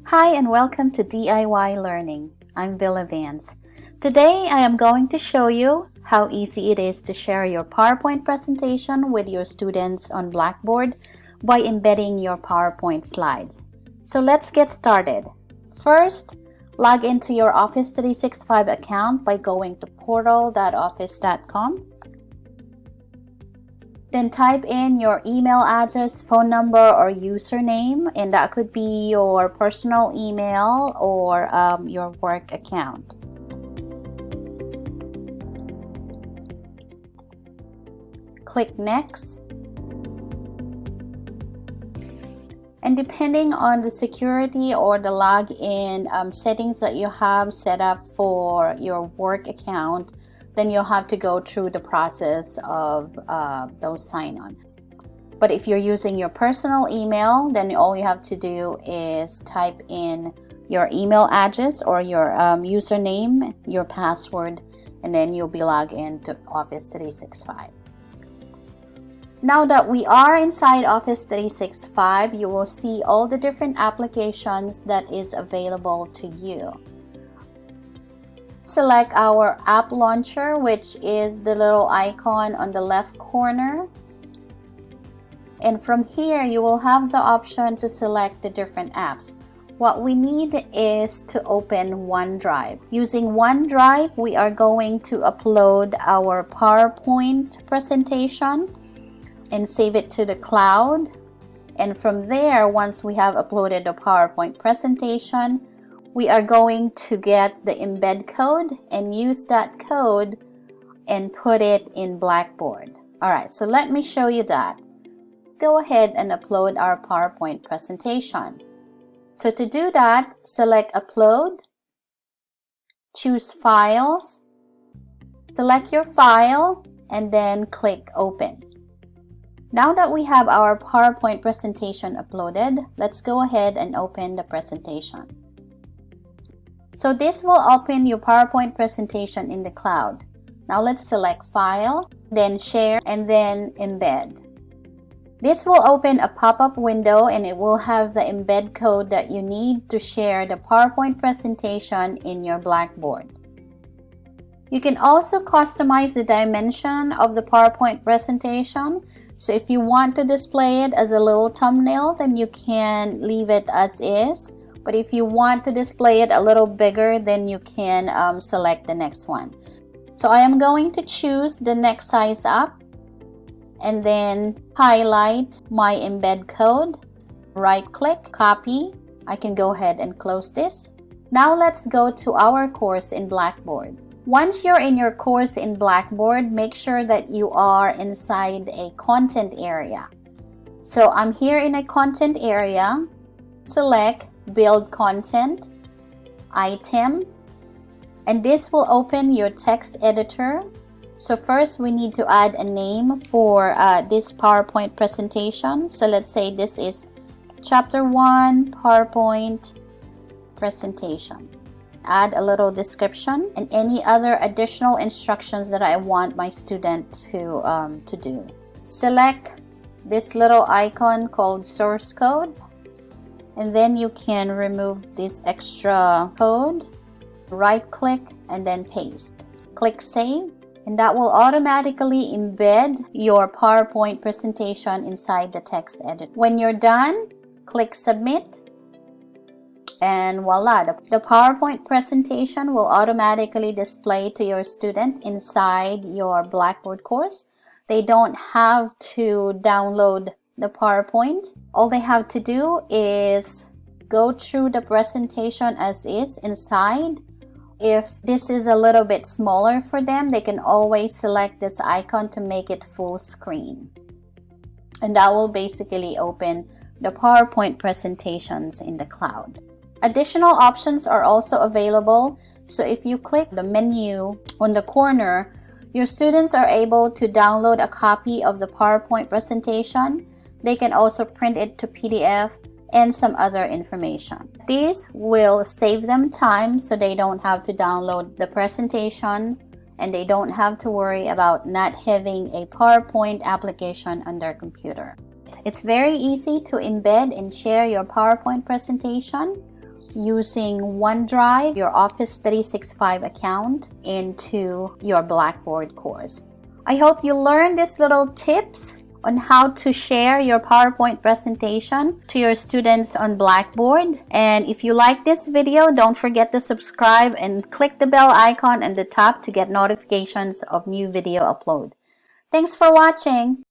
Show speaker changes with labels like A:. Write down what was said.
A: Hi and welcome to DIY Learning. I'm Villa Vance. Today I am going to show you how easy it is to share your PowerPoint presentation with your students on Blackboard by embedding your PowerPoint slides. So let's get started. First, log into your Office 365 account by going to portal.office.com. Then type in your email address, phone number, or username, and that could be your personal email or your work account. Click Next. And depending on the security or the login settings that you have set up for your work account, then you'll have to go through the process of those sign-on. But if you're using your personal email, then all you have to do is type in your email address or your username, your password, and then you'll be logged into Office 365. Now that we are inside Office 365, you will see all the different applications that is available to you. Select our app launcher, which is the little icon on the left corner. And from here, you will have the option to select the different apps. What we need is to open OneDrive. Using OneDrive, we are going to upload our PowerPoint presentation and save it to the cloud. And from there, once we have uploaded the PowerPoint presentation, we are going to get the embed code and use that code and put it in Blackboard. Alright, so let me show you that. Go ahead and upload our PowerPoint presentation. So to do that, select Upload, choose Files, select your file, and then click Open. Now that we have our PowerPoint presentation uploaded, let's go ahead and open the presentation. So this will open your PowerPoint presentation in the cloud. Now let's select File, then Share, and then Embed. This will open a pop-up window and it will have the embed code that you need to share the PowerPoint presentation in your Blackboard. You can also customize the dimension of the PowerPoint presentation. So if you want to display it as a little thumbnail, then you can leave it as is. But if you want to display it a little bigger, then you can select the next one. So I am going to choose the next size up and then highlight my embed code. Right click, copy. I can go ahead and close this. Now let's go to our course in Blackboard. Once you're in your course in Blackboard, make sure that you are inside a content area. So I'm here in a content area. Select Build Content, Item, and this will open your text editor. So first we need to add a name for this PowerPoint presentation. So let's say this is Chapter 1 PowerPoint Presentation. Add a little description and any other additional instructions that I want my student to do. Select this little icon called Source Code. And then you can remove this extra code, right click, and then paste. Click Save, and that will automatically embed your PowerPoint presentation inside the text editor. When you're done, click Submit, and voila, the PowerPoint presentation will automatically display to your student inside your Blackboard course. They don't have to download the PowerPoint. All they have to do is go through the presentation as is inside. If this is a little bit smaller for them, they can always select this icon to make it full screen. And that will basically open the PowerPoint presentations in the cloud. Additional options are also available. So if you click the menu on the corner, your students are able to download a copy of the PowerPoint presentation. They can also print it to PDF and some other information. This will save them time so they don't have to download the presentation and they don't have to worry about not having a PowerPoint application on their computer. It's very easy to embed and share your PowerPoint presentation. using OneDrive, your Office 365 account, into your Blackboard course. I hope you learned these little tips on how to share your PowerPoint presentation to your students on Blackboard. And if you like this video, don't forget to subscribe and click the bell icon at the top to get notifications of new video upload. Thanks for watching.